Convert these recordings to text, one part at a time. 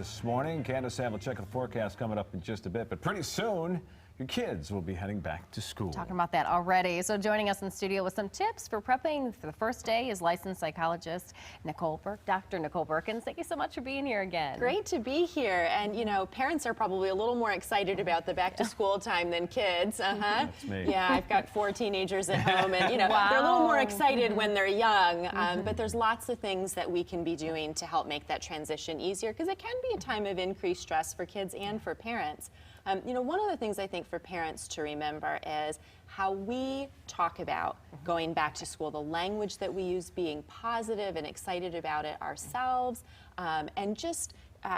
This morning, Candace will check the forecast coming up in just a bit, but pretty soon your kids will be heading back to school. Talking about that already. So joining us in studio with some tips for prepping for the first day is licensed psychologist Dr. Nicole Perkins. Thank you so much for being here again. Great to be here. And you know, parents are probably a little more excited about the back to school time than kids. That's me. Yeah, I've got 4 teenagers at home, and you know, Wow. they're a little more excited when they're young. But there's lots of things that we can be doing to help make that transition easier, because it can be a time of increased stress for kids and for parents. You know, one of the things I think for parents to remember is how we talk about going back to school, the language that we use, being positive and excited about it ourselves, and just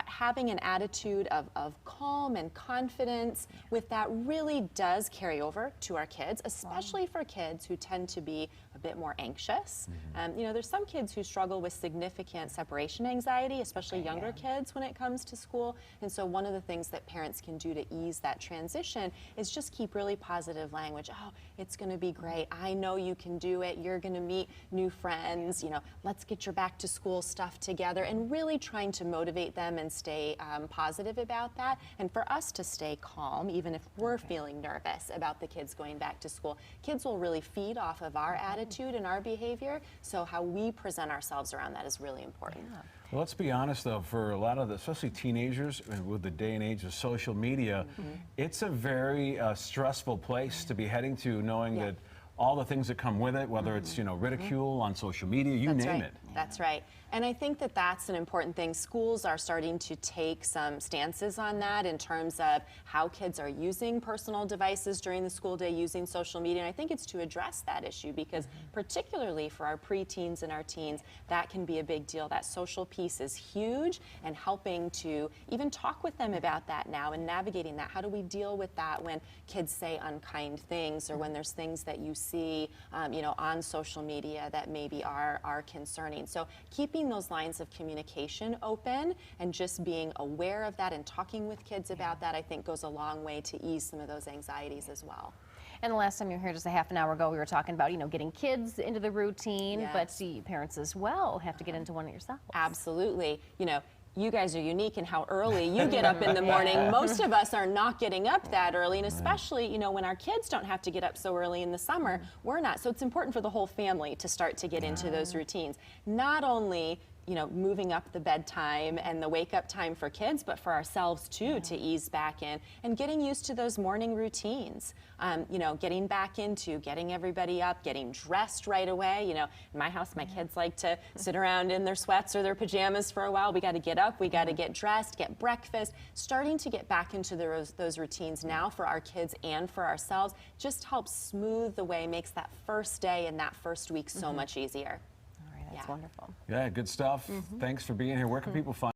having an attitude of calm and confidence with that really does carry over to our kids, especially for kids who tend to be a bit more anxious. You know, there's some kids who struggle with significant separation anxiety, especially younger kids when it comes to school. And so one of the things that parents can do to ease that transition is just keep really positive language. Oh, it's going to be great. I know you can do it. You're going to meet new friends. You know, let's get your back to school stuff together, and really trying to motivate them and stay positive about that. And for us to stay calm, even if we're feeling nervous about the kids going back to school, kids will really feed off of our attitude and our behavior. So how we present ourselves around that is really important. Well, let's be honest, though, for a lot of especially teenagers, and with the day and age of social media, it's a very stressful place to be heading to, knowing that all the things that come with it, whether it's, you know, ridicule on social media, you name it. That's right. And I think that that's an important thing. Schools are starting to take some stances on that in terms of how kids are using personal devices during the school day, using social media. And I think it's to address that issue, because particularly for our preteens and our teens, that can be a big deal. That social piece is huge, and helping to even talk with them about that now and navigating that. How do we deal with that when kids say unkind things, or when there's things that you see, you know, on social media that maybe are concerning? So keeping those lines of communication open and just being aware of that and talking with kids about that, I think, goes a long way to ease some of those anxieties as well. And the last time you were here just a half an hour ago, we were talking about, you know, getting kids into the routine, but see, parents as well have to get into one yourself. Absolutely. You know, you guys are unique in how early you get up in the morning. Most of us are not getting up that early, and especially, you know, when our kids don't have to get up so early in the summer, we're not. So it's important for the whole family to start to get into those routines. Not only, you know, moving up the bedtime and the wake up time for kids, but for ourselves too, to ease back in and getting used to those morning routines. You know, getting back into getting everybody up, getting dressed right away. You know, in my house, my kids like to sit around in their sweats or their pajamas for a while. We got to get up, we got to get dressed, get breakfast. Starting to get back into those routines now for our kids and for ourselves just helps smooth the way, makes that first day and that first week so much easier. All right, that's wonderful. Yeah, good stuff. Thanks for being here. Where can people find